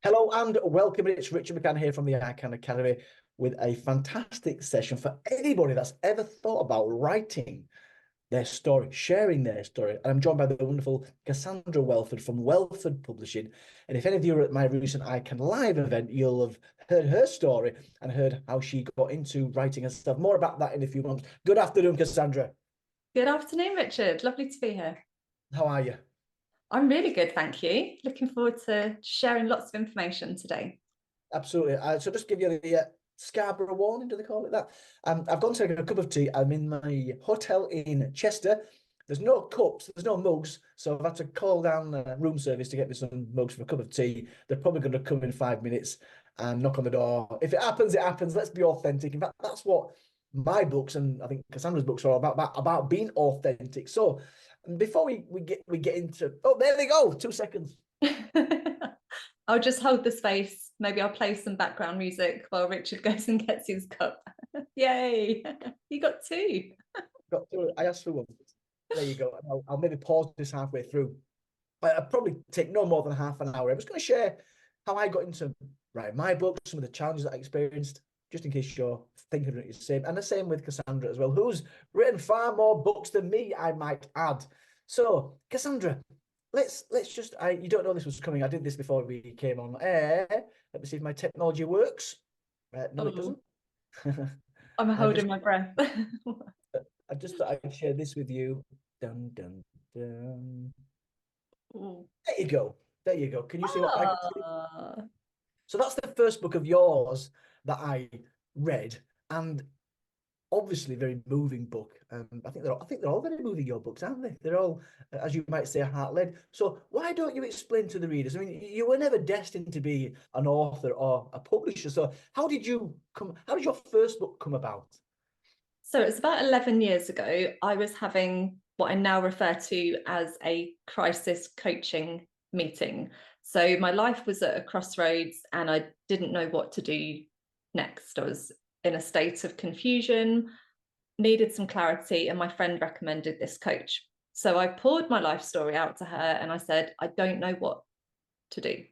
Hello and welcome. It's Richard McCann here from the Icon Academy with a fantastic session for anybody that's ever thought about writing their story, sharing their story. And I'm joined by the wonderful Cassandra Welford from Welford Publishing. And if any of you were at my recent Icon Live event, you'll have heard her story and heard how she got into writing herself. More about that in a few moments. Good afternoon, Cassandra. Good afternoon, Richard. Lovely to be here. How are you? I'm really good, thank you. Looking forward to sharing lots of information today. Absolutely. So just give you the Scarborough warning, do they call it that? I've gone to take a cup of tea. I'm in my hotel in Chester. There's no cups, there's no mugs, so I've had to call down room service to get me some mugs for a cup of tea. They're probably going to come in 5 minutes and knock on the door. If it happens, it happens. Let's be authentic. In fact, that's what my books and I think Cassandra's books are all about being authentic. So before we get into there they go. 2 seconds. I'll just hold the space. Maybe I'll play some background music while Richard goes and gets his cup. Yay! You got two. I asked for one. There you go. I'll maybe pause this halfway through. I'll probably take no more than half an hour. I'm just going to share how I got into writing my book, some of the challenges that I experienced, just in case you're thinking it's the same. And the same with Cassandra as well, who's written far more books than me, I might add. So, Cassandra, let's just, you don't know this was coming. I did this before we came on air. Let me see if my technology works. No, it doesn't. I'm holding my breath. I just thought I'd share this with you. Dun, dun, dun. There you go. There you go. Can you see what I can see? So that's the first book of yours that I read, and obviously very moving book. I think they're all very moving, your books, aren't they? They're all, as you might say, heart-led. So why don't you explain to the readers? I mean, you were never destined to be an author or a publisher. So how did your first book come about? So it's about 11 years ago. I was having what I now refer to as a crisis coaching meeting. So my life was at a crossroads and I didn't know what to do next. I was in a state of confusion, needed some clarity, and my friend recommended this coach. So I poured my life story out to her and I said, I don't know what to do.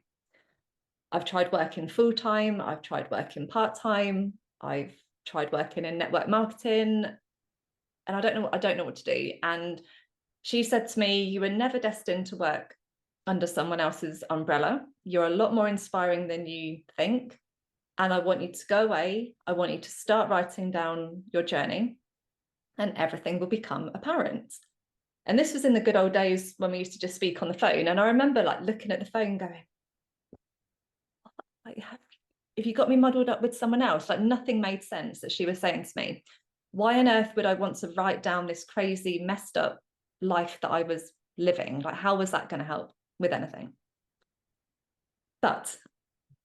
I've tried working full-time, I've tried working part-time, I've tried working in network marketing, and I don't know what to do. And she said to me, you were never destined to work under someone else's umbrella. You're a lot more inspiring than you think. And I want you to go away. I want you to start writing down your journey and everything will become apparent. And this was in the good old days when we used to just speak on the phone. And I remember like looking at the phone going, if you got me muddled up with someone else, like nothing made sense that she was saying to me. Why on earth would I want to write down this crazy, messed up life that I was living? Like, how was that going to help with anything? But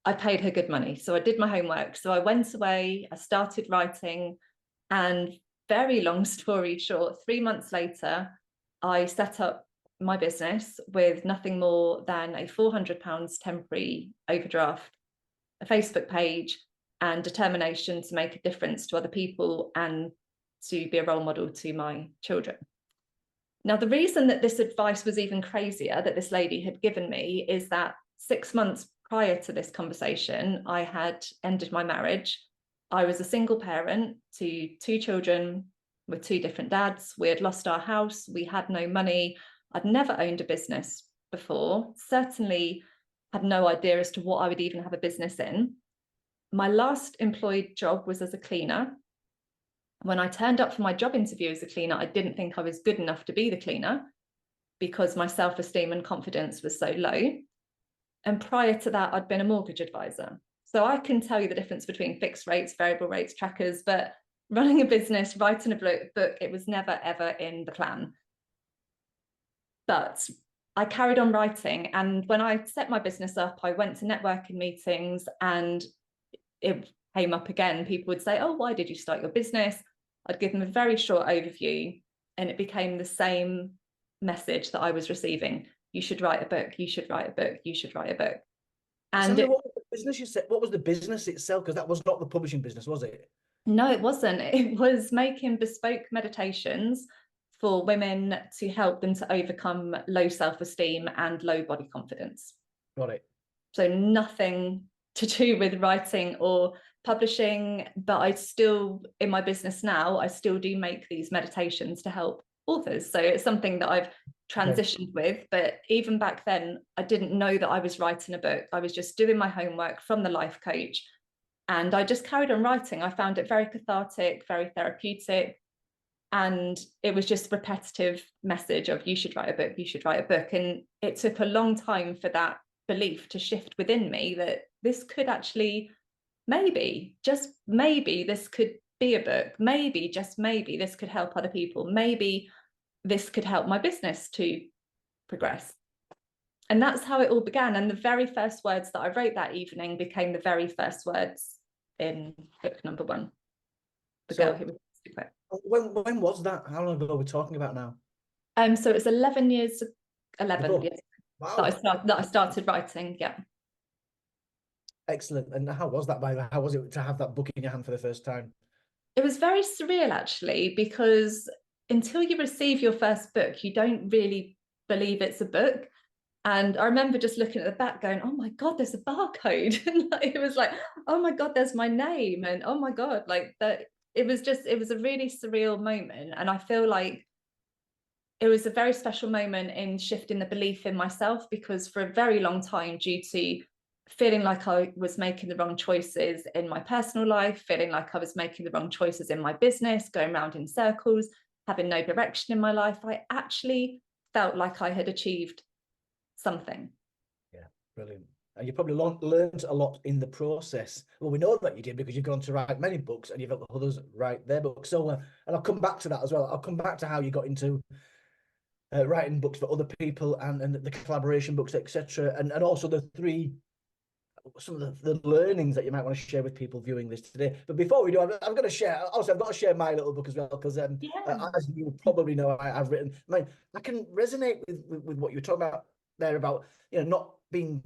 I paid her good money. So I did my homework. So I went away, I started writing, and very long story short, 3 months later, I set up my business with nothing more than a £400 temporary overdraft, a Facebook page, and determination to make a difference to other people and to be a role model to my children. Now, the reason that this advice was even crazier that this lady had given me is that 6 months prior to this conversation, I had ended my marriage. I was a single parent to 2 children with 2 different dads. We had lost our house. We had no money. I'd never owned a business before, certainly had no idea as to what I would even have a business in. My last employed job was as a cleaner. When I turned up for my job interview as a cleaner, I didn't think I was good enough to be the cleaner because my self-esteem and confidence was so low. And prior to that, I'd been a mortgage advisor. So I can tell you the difference between fixed rates, variable rates, trackers, but running a business, writing a book, it was never, ever in the plan. But I carried on writing. And when I set my business up, I went to networking meetings and it came up again. People would say, oh, why did you start your business? I'd give them a very short overview and it became the same message that I was receiving. You should write a book. You should write a book. You should write a book. And What was the business you said? What was the business itself? Because that was not the publishing business, was it? No, it wasn't. It was making bespoke meditations for women to help them to overcome low self-esteem and low body confidence. Got it. So nothing to do with writing or publishing, but I still, in my business now, I still do make these meditations to help authors. So it's something that I've transitioned with, but even back then, I didn't know that I was writing a book. I was just doing my homework from the life coach, and I just carried on writing. I found it very cathartic, very therapeutic. And it was just repetitive message of, you should write a book, you should write a book. And it took a long time for that belief to shift within me that this could actually, maybe, just maybe, this could be a book. Maybe, just maybe, this could help other people. Maybe this could help my business to progress. And that's how it all began. And the very first words that I wrote that evening became the very first words in book number 1. The Girl Who Was Secret. When was that? How long ago are we talking about now? So it's 11 years Wow. that I started writing. Yeah. Excellent. And how was that, by the way? How was it to have that book in your hand for the first time? It was very surreal, actually, because until you receive your first book, you don't really believe it's a book. And I remember just looking at the back going, oh my God, there's a barcode. And it was like, oh my God, there's my name. And oh my God, like that. It was a really surreal moment. And I feel like it was a very special moment in shifting the belief in myself, because for a very long time, due to feeling like I was making the wrong choices in my personal life, feeling like I was making the wrong choices in my business, going around in circles, having no direction in my life, I actually felt like I had achieved something. Yeah, brilliant. And you probably learned a lot in the process. Well, we know that you did, because you've gone to write many books and you've helped others write their books. So, and I'll come back to that as well. I'll come back to how you got into writing books for other people and the collaboration books, etc. And also some of the learnings that you might want to share with people viewing this today. But before we do, I'm going to share. Also, I've got to share my little book as well, because as you probably know, I've written. I can resonate with what you were talking about there about not being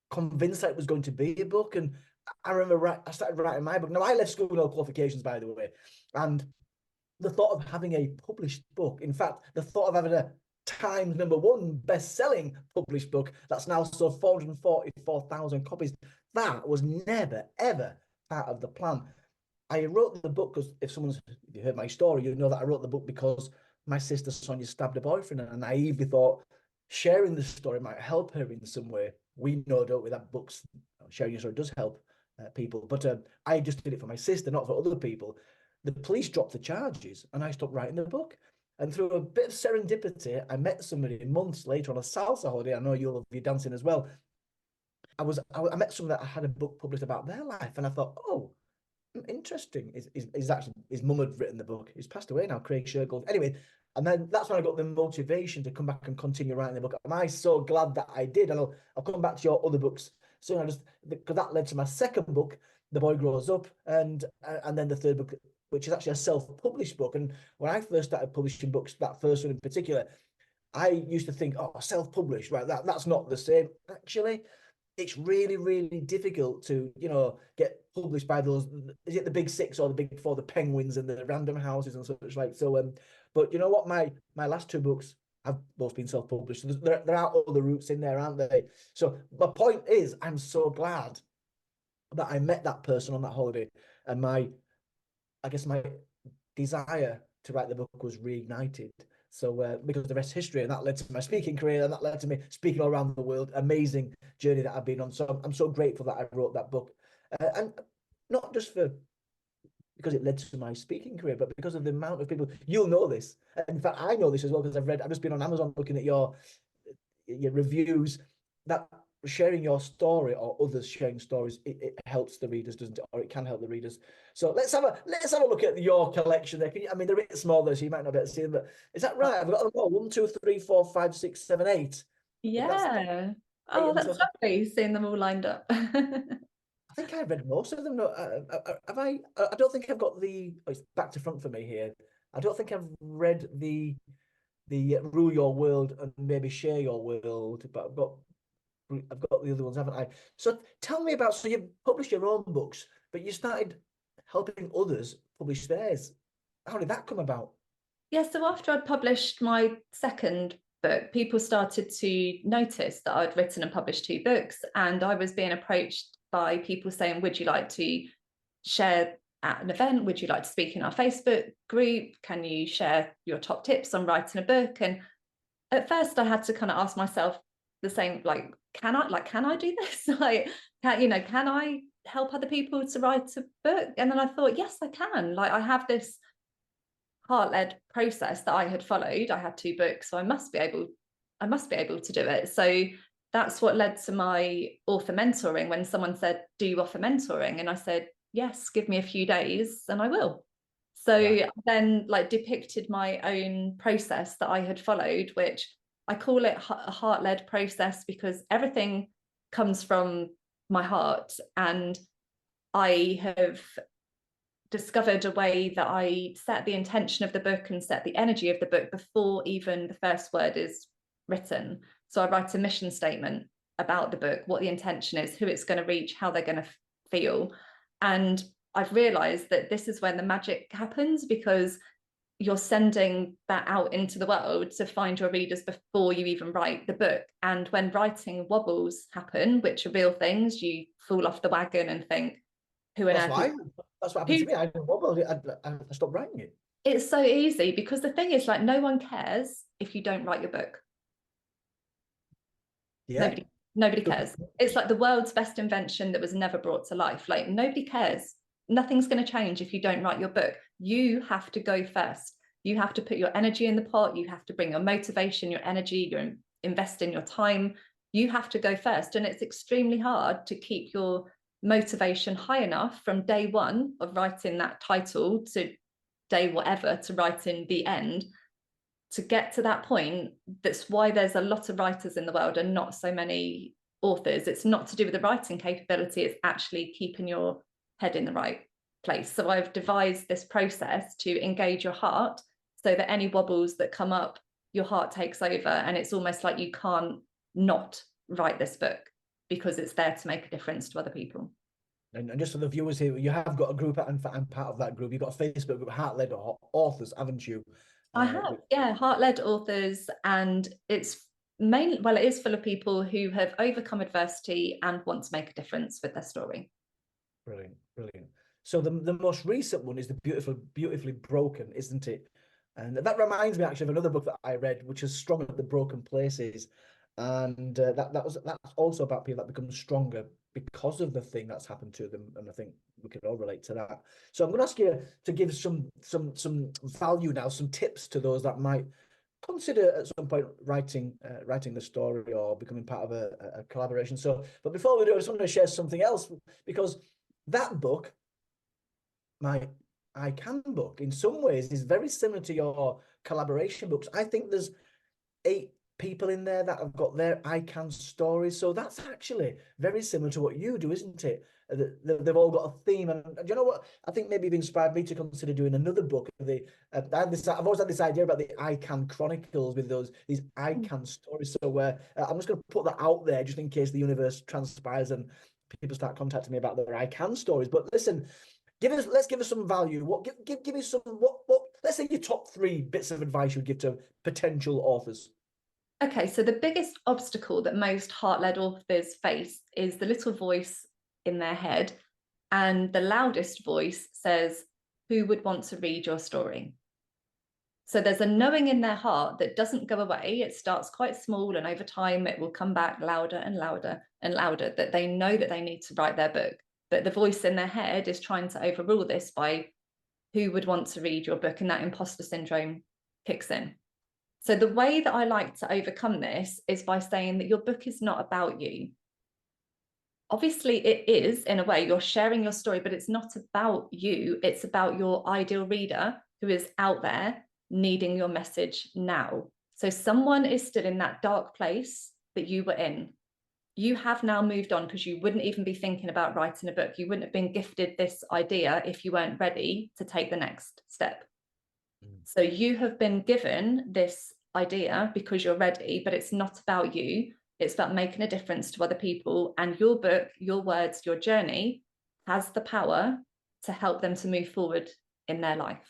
convinced that it was going to be a book. And I remember I started writing my book. Now, I left school with no qualifications, by the way, and the thought of having a published book, in fact, the thought of having a Times #1 best-selling published book that's now sold 444,000 copies, that was never, ever part of the plan. I wrote the book because if you heard my story, you know that I wrote the book because my sister Sonia stabbed a boyfriend, and I naively thought sharing the story might help her in some way. We know, don't we, that books, sharing your story does help people. But I just did it for my sister, not for other people. The police dropped the charges and I stopped writing the book. And through a bit of serendipity, I met somebody months later on a salsa holiday. I know you love your dancing as well. I met someone that had a book published about their life, and I thought, oh, interesting. His mum had written the book. He's passed away now, Craig Shergold. Anyway, and then that's when I got the motivation to come back and continue writing the book. Am I so glad that I did? And I'll come back to your other books soon. Because that led to my second book, The Boy Grows Up, and then the third book, which is actually a self-published book. And when I first started publishing books, that first one in particular, I used to think, oh, self-published, right? That's not the same. Actually, it's really, really difficult to, get published by those, is it the big six or the big four, the Penguins and the Random Houses and such like. So, but you know what? My last two books have both been self-published. So there are other routes in there, aren't they? So my point is, I'm so glad that I met that person on that holiday, and my desire to write the book was reignited. So because the rest is history, and that led to my speaking career, and that led to me speaking all around the world. Amazing journey that I've been on. So I'm so grateful that I wrote that book, and not just because it led to my speaking career, but because of the amount of people. You'll know this. In fact, I know this as well, because I've just been on Amazon looking at your reviews, that sharing your story or others sharing stories, it helps the readers, doesn't it? Or it can help the readers. So let's have a look at your collection there. They're a bit small there, so you might not be able to see them, but is that right? I've got them all. 1, 2, 3, 4, 5, 6, 7, 8. Yeah. That's lovely, seeing them all lined up. I think I've read most of them. Have I? I don't think I've got the. Oh, it's back to front for me here. I don't think I've read the Rule Your World and maybe Share Your World, but I've got the other ones, haven't I? So tell me about. So you published your own books, but you started helping others publish theirs. How did that come about? Yeah, so after I published my second book, people started to notice that I'd written and published 2 books, and I was being approached by people saying, would you like to share at an event? Would you like to speak in our Facebook group? Can you share your top tips on writing a book? And at first I had to kind of ask myself the same, like, can I do this? Like, can I help other people to write a book? And then I thought, yes, I can. Like, I have this heart-led process that I had followed. I had 2 books, so I must be able to do it. So that's what led to my author mentoring. When someone said, do you offer mentoring? And I said, yes, give me a few days and I will. So right. Then like depicted my own process that I had followed, which I call it a heart-led process, because everything comes from my heart. And I have discovered a way that I set the intention of the book and set the energy of the book before even the first word is written. So I write a mission statement about the book, what the intention is, who it's going to reach, how they're going to feel. And I've realized that this is when the magic happens, because you're sending that out into the world to find your readers before you even write the book. And when writing wobbles happen, which are real things, you fall off the wagon and think, who on earth? That's what happened to me. I stopped writing it. It's so easy, because the thing is, like, no one cares if you don't write your book. Yeah. Nobody cares. It's like the world's best invention that was never brought to life. Like, nobody cares. Nothing's going to change if you don't write your book. You have to go first. You have to put your energy in the pot. You have to bring your motivation, your energy, your invest in your time. You have to go first. And it's extremely hard to keep your motivation high enough from day one of writing that title to day whatever to writing the end, to get to that point. That's why there's a lot of writers in the world and not so many authors. It's not to do with the writing capability, it's actually keeping your head in the right place. So I've devised this process to engage your heart, so that any wobbles that come up, your heart takes over, and it's almost like you can't not write this book, because it's there to make a difference to other people. And just for the viewers here, you have got a group, and I'm part of that group. You've got a Facebook group, Heart-Led Authors, haven't you? I have, yeah, Heart-Led Authors, and it's mainly, well, it is full of people who have overcome adversity and want to make a difference with their story. Brilliant, brilliant. So the most recent one is the Beautifully Broken, isn't it? And that reminds me actually of another book that I read, which is Strong at the Broken Places. And that's also about people that become stronger because of the thing that's happened to them. And I think we can all relate to that. So I'm going to ask you to give some value now, some tips to those that might consider at some point writing the story or becoming part of a collaboration. So, but before we do, I just want to share something else, because that book, my I Can book, in some ways is very similar to your collaboration books. I think there's 8 people in there that have got their I Can stories. So that's actually very similar to what you do, isn't it? They've all got a theme. And do you know what? I think maybe you've inspired me to consider doing another book. I've always had this idea about the I Can Chronicles, with these I Can stories. So I'm just going to put that out there just in case the universe transpires and people start contacting me about their I Can stories. But listen, let's give us some value. Give me some, let's say your top 3 bits of advice you would give to potential authors. Okay, so the biggest obstacle that most heart-led authors face is the little voice in their head, and the loudest voice says, who would want to read your story? So there's a knowing in their heart that doesn't go away. It starts quite small, and over time it will come back louder and louder and louder, that they know that they need to write their book. But the voice in their head is trying to overrule this by, who would want to read your book? And that imposter syndrome kicks in. So the way that I like to overcome this is by saying that your book is not about you. Obviously it is, in a way, you're sharing your story, but it's not about you. It's about your ideal reader who is out there needing your message now. So someone is still in that dark place that you were in. You have now moved on, because you wouldn't even be thinking about writing a book. You wouldn't have been gifted this idea if you weren't ready to take the next step. So you have been given this idea because you're ready, but it's not about you. It's about making a difference to other people. And your book, your words, your journey has the power to help them to move forward in their life.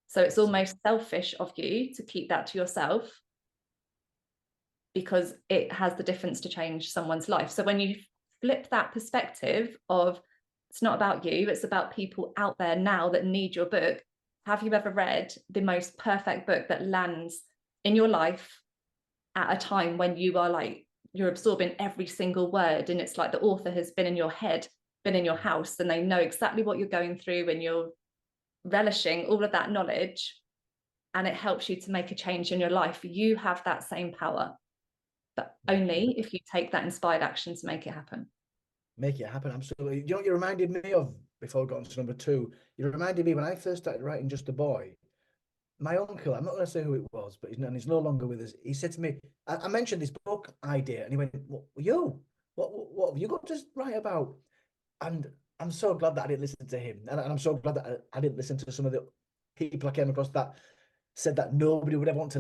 So it's almost selfish of you to keep that to yourself, because it has the difference to change someone's life. So when you flip that perspective of it's not about you, it's about people out there now that need your book. Have you ever read the most perfect book that lands in your life at a time when you are like, you're absorbing every single word, and it's like the author has been in your head, been in your house, and they know exactly what you're going through, and you're relishing all of that knowledge, and it helps you to make a change in your life. You have that same power, but only if you take that inspired action to make it happen. Make it happen, absolutely. You know what you reminded me of before we got on to number 2? You reminded me when I first started writing Just a Boy. My uncle, I'm not going to say who it was, but he's no longer with us. He said to me, I mentioned this book idea, and he went, what have you got to write about? And I'm so glad that I didn't listen to him. And I'm so glad that I didn't listen to some of the people I came across that said that nobody would ever want to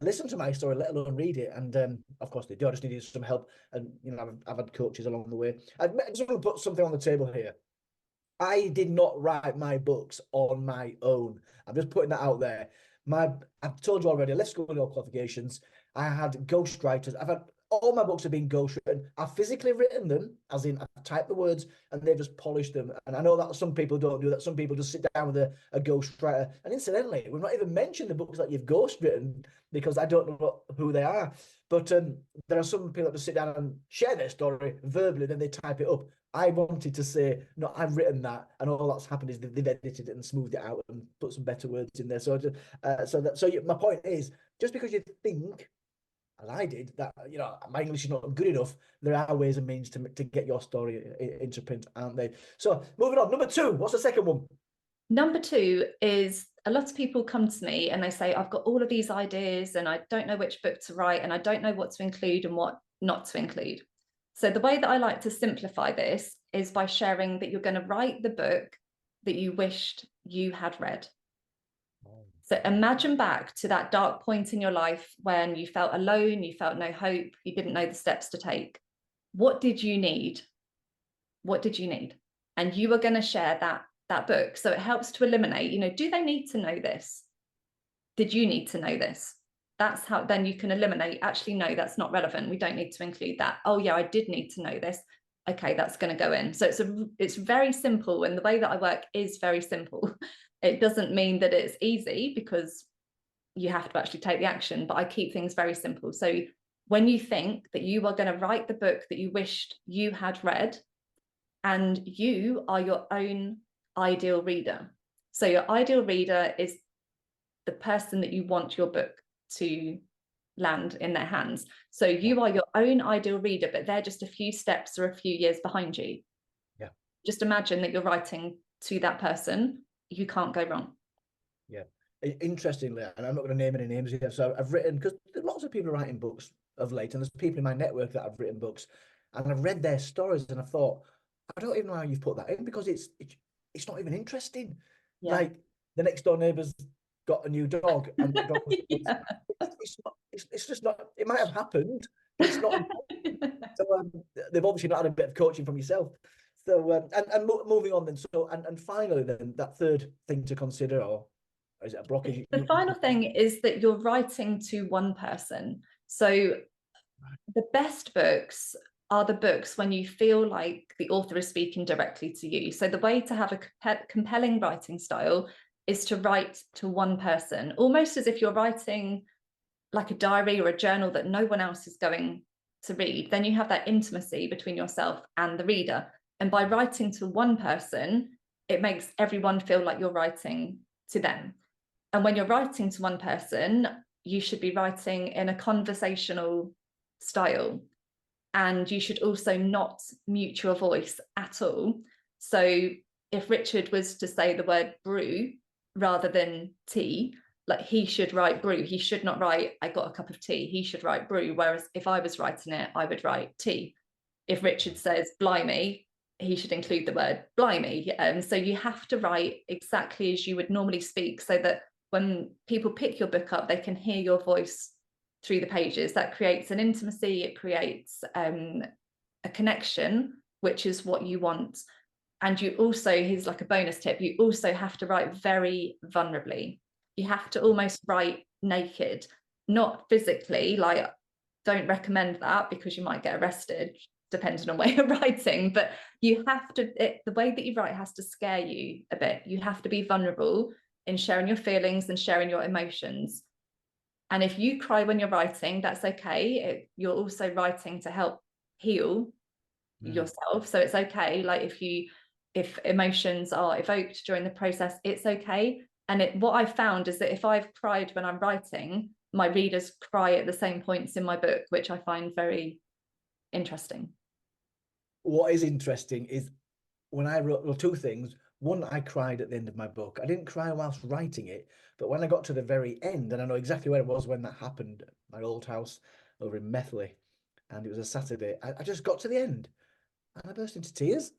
listen to my story, let alone read it. And of course they do. I just needed some help. And, you know, I've had coaches along the way. I just want to put something on the table here. I did not write my books on my own. I'm just putting that out there. I've told you already, let's go with your qualifications. I had ghostwriters. All my books have been ghostwritten. I've physically written them, as in I've typed the words and they've just polished them. And I know that some people don't do that. Some people just sit down with a ghostwriter. And incidentally, we've not even mentioned the books that you've ghostwritten because I don't know who they are. But there are some people that just sit down and share their story verbally, then they type it up. I wanted to say, no, I've written that, and all that's happened is they've edited it and smoothed it out and put some better words in there. So, my point is, just because you think, as I did, that my English is not good enough, there are ways and means to get your story into print, aren't they? So, moving on. Number 2. What's the second one? Number 2 is a lot of people come to me and they say, I've got all of these ideas and I don't know which book to write and I don't know what to include and what not to include. So the way that I like to simplify this is by sharing that you're going to write the book that you wished you had read. So imagine back to that dark point in your life when you felt alone, you felt no hope, you didn't know the steps to take. What did you need? What did you need? And you are going to share that book. So it helps to eliminate, do they need to know this? Did you need to know this? That's how then you can eliminate, actually, no, that's not relevant. We don't need to include that. Oh yeah, I did need to know this. Okay, that's going to go in. So it's very simple. And the way that I work is very simple. It doesn't mean that it's easy because you have to actually take the action, but I keep things very simple. So when you think that you are going to write the book that you wished you had read, and you are your own ideal reader. So your ideal reader is the person that you want your book to land in their hands. So you are your own ideal reader, but they're just a few steps or a few years behind you. Yeah. Just imagine that you're writing to that person. You can't go wrong. Yeah. Interestingly, and I'm not going to name any names here, so I've written, because there's lots of people writing books of late, and there's people in my network that have written books, and I've read their stories, and I thought, I don't even know how you've put that in, because it's not even interesting. Yeah. Like the next door neighbour's got a new dog, and the dog was, yeah. It's just not. It might have happened, but it's not. So they've obviously not had a bit of coaching from yourself. So and moving on then. So and finally then, that third thing to consider, or is it a blockage? The final thing is that you're writing to one person. So the best books are the books when you feel like the author is speaking directly to you. So the way to have a compelling writing style is to write to one person, almost as if you're writing like a diary or a journal that no one else is going to read. Then you have that intimacy between yourself and the reader. And by writing to one person, it makes everyone feel like you're writing to them. And when you're writing to one person, you should be writing in a conversational style. And you should also not mute your voice at all. So if Richard was to say the word brew rather than tea, like he should write brew. He should not write, I got a cup of tea. He should write brew. Whereas if I was writing it, I would write tea. If Richard says blimey, he should include the word blimey. So you have to write exactly as you would normally speak, so that when people pick your book up, they can hear your voice through the pages. That creates an intimacy, it creates a connection, which is what you want. And you also, here's like a bonus tip, you also have to write very vulnerably. You have to almost write naked, not physically, like don't recommend that because you might get arrested depending on where you're writing. But you have to, the way that you write has to scare you a bit. You have to be vulnerable in sharing your feelings and sharing your emotions. And if you cry when you're writing, that's okay. You're also writing to help heal yourself. So it's okay. Like if emotions are evoked during the process, it's okay. And what I've found is that if I've cried when I'm writing, my readers cry at the same points in my book, which I find very interesting. What is interesting is when I wrote, well, two things. One, I cried at the end of my book. I didn't cry whilst writing it, but when I got to the very end, and I know exactly where it was when that happened, my old house over in Methley, and it was a Saturday, I just got to the end and I burst into tears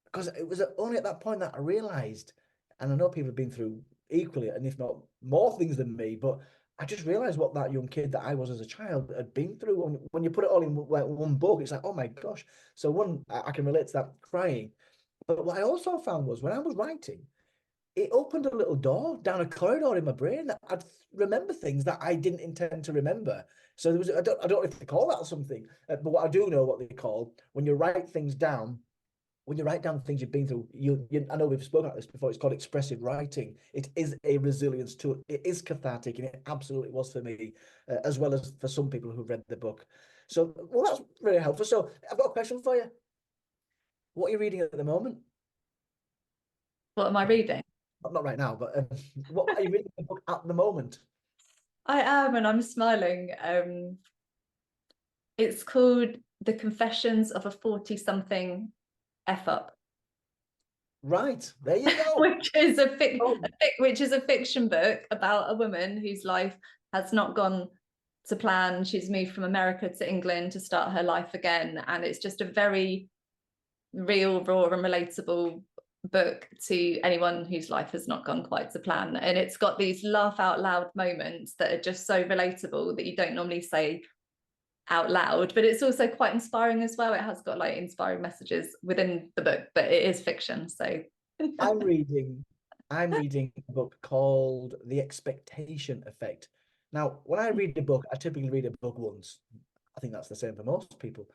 because it was only at that point that I realised, and I know people have been through equally, and if not more things than me, but I just realised what that young kid that I was as a child had been through. When you put it all in one book, it's like, oh my gosh. So one, I can relate to that crying. But what I also found was when I was writing, it opened a little door down a corridor in my brain that I'd remember things that I didn't intend to remember. So there was, I don't know if they call that something, but what I do know what they call when you write things down, when you write down things you've been through, I know we've spoken about this before, it's called expressive writing. It is a resilience tool. It is cathartic, and it absolutely was for me, as well as for some people who've read the book. So, well, that's very helpful. So I've got a question for you. What are you reading at the moment? What am I reading? Not right now, but what are you reading the book at the moment? I am, and I'm smiling. It's called The Confessions of a 40-something F Up. Right, there you go. which is a fiction book about a woman whose life has not gone to plan. She's moved from America to England to start her life again, and it's just a very real, raw, and relatable book to anyone whose life has not gone quite to plan. And it's got these laugh out loud moments that are just so relatable that you don't normally say out loud, but it's also quite inspiring as well. It has got like inspiring messages within the book, but it is fiction. So I'm reading a book called The Expectation Effect. Now, when I read a book, I typically read a book once. I think that's the same for most people.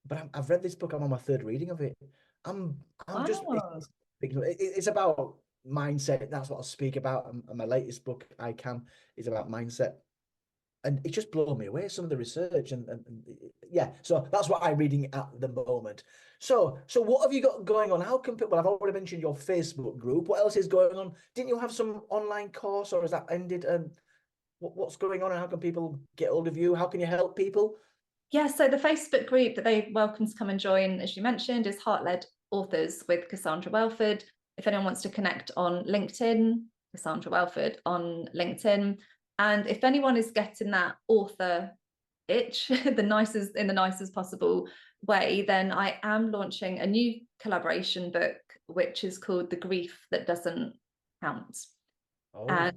But I've read this book. I'm on my third reading of it. I'm just it's about mindset. That's what I'll speak about. And my latest book, I Can, is about mindset. And it just blew me away, some of the research and yeah, so that's what I'm reading at the moment. So what have you got going on? How can people, well, I've already mentioned your Facebook group. What else is going on? Didn't you have some online course, or has that ended? What's going on, and how can people get hold of you? How can you help people? Yeah, so the Facebook group that they're welcome to come and join, as you mentioned, is Heart-Led Authors with Cassandra Welford. If anyone wants to connect on LinkedIn, Cassandra Welford on LinkedIn. And if anyone is getting that author itch, in the nicest possible way, then I am launching a new collaboration book, which is called The Grief That Doesn't Count. Oh. And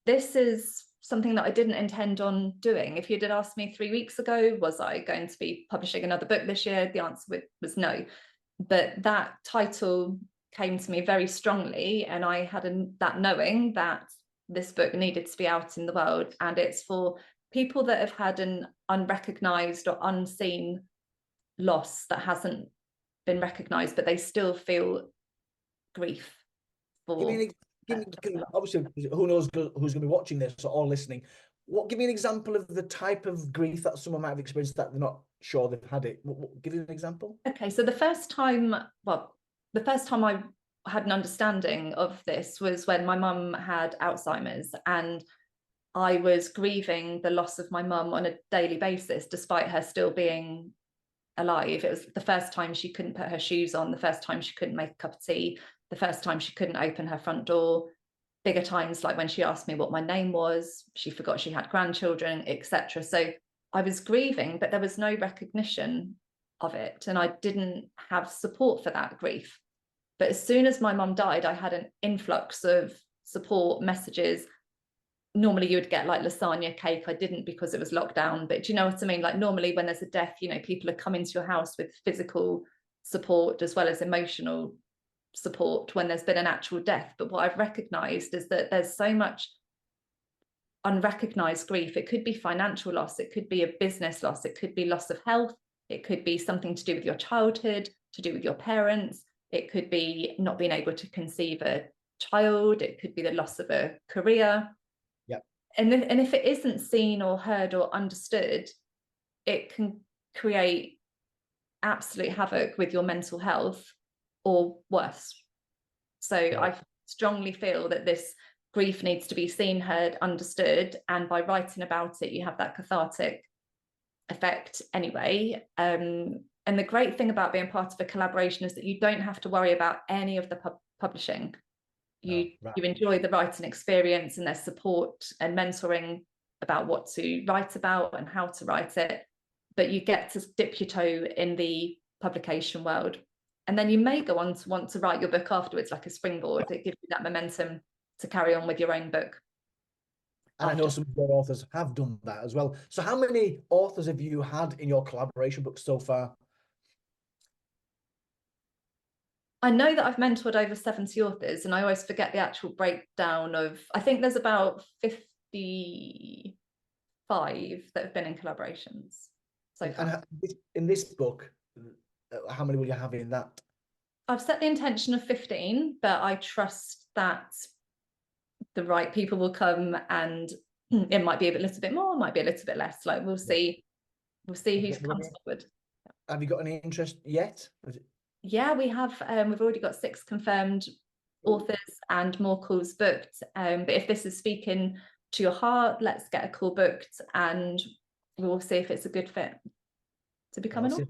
this is something that I didn't intend on doing. If you had asked me 3 weeks ago, was I going to be publishing another book this year? The answer was no. But that title came to me very strongly, and I had that knowing that this book needed to be out in the world, and it's for people that have had an unrecognized or unseen loss that hasn't been recognized, but they still feel grief for. Obviously, who knows who's going to be watching this or listening. Give me an example of the type of grief that someone might have experienced that they're not sure they've had it. Give you an example. Okay, so the first time I had an understanding of this was when my mum had Alzheimer's, and I was grieving the loss of my mum on a daily basis, despite her still being alive. It was the first time she couldn't put her shoes on, the first time she couldn't make a cup of tea, the first time she couldn't open her front door. Bigger times like when she asked me what my name was, she forgot she had grandchildren, etc. So I was grieving, but there was no recognition of it, and I didn't have support for that grief. But as soon as my mum died, I had an influx of support messages. Normally you would get like lasagna, cake. I didn't because it was lockdown, but do you know what I mean? Like normally when there's a death, you know, people are coming to your house with physical support as well as emotional support when there's been an actual death. But what I've recognized is that there's so much unrecognized grief. It could be financial loss, it could be a business loss, it could be loss of health, it could be something to do with your childhood, to do with your parents, it could be not being able to conceive a child, it could be the loss of a career. Yep. And if it isn't seen or heard or understood, it can create absolute havoc with your mental health, or worse. So I strongly feel that this grief needs to be seen, heard, understood, and by writing about it, you have that cathartic effect anyway. And the great thing about being part of a collaboration is that you don't have to worry about any of the publishing. You enjoy the writing experience, and there's support and mentoring about what to write about and how to write it, but you get to dip your toe in the publication world. And then you may go on to want to write your book afterwards, like a springboard. It gives you that momentum to carry on with your own book. And I know some of your authors have done that as well. So how many authors have you had in your collaboration books so far? I know that I've mentored over 70 authors, and I always forget the actual breakdown of, I think there's about 55 that have been in collaborations so far. And in this book, how many will you have in that? I've set the intention of 15, but I trust that the right people will come, and it might be a little bit more, might be a little bit less. Like we'll see who comes forward. Have you got any interest yet? Yeah, we have. We've already got 6 confirmed authors and more calls booked. But if this is speaking to your heart, let's get a call booked, and we'll see if it's a good fit to become an author.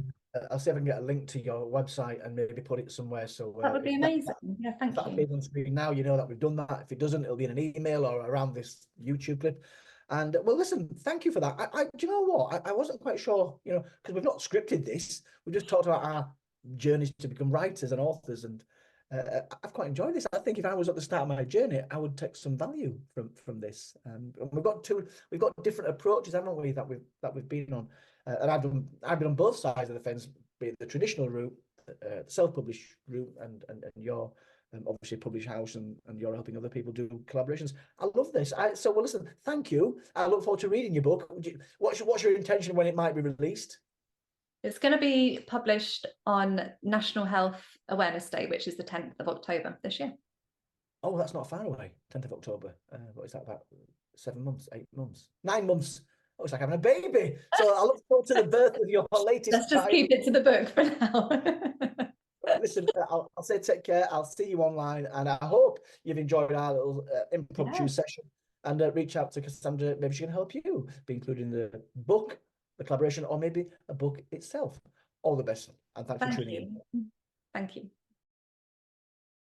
I'll see if I can get a link to your website and maybe put it somewhere. So that would be amazing. Yeah, thank you. On screen now, you know that we've done that. If it doesn't, it'll be in an email or around this YouTube clip. And well, listen, thank you for that. Do you know what? I wasn't quite sure, you know, because we've not scripted this. We just talked about our journeys to become writers and authors, and I've quite enjoyed this. I think if I was at the start of my journey, I would take some value from this. And we've got different approaches, haven't we, that we've been on. And I've been on both sides of the fence, be it the traditional route, the self-published route, and your obviously published house, and you're helping other people do collaborations. I love this. So well, listen, thank you. I look forward to reading your book. What's your intention when it might be released? It's going to be published on National Health Awareness Day, which is the 10th of October this year. Oh, that's not far away. 10th of October. What is that, about 7 months, 8 months, 9 months? Oh, it's like having a baby. So I look forward to the birth of your latest Let's just keep it to the book for now. Listen, I'll say take care. I'll see you online, and I hope you've enjoyed our little impromptu session. And reach out to Cassandra. Maybe she can help you be included in the book, the collaboration, or maybe a book itself. All the best, and thanks for tuning in. Thank you.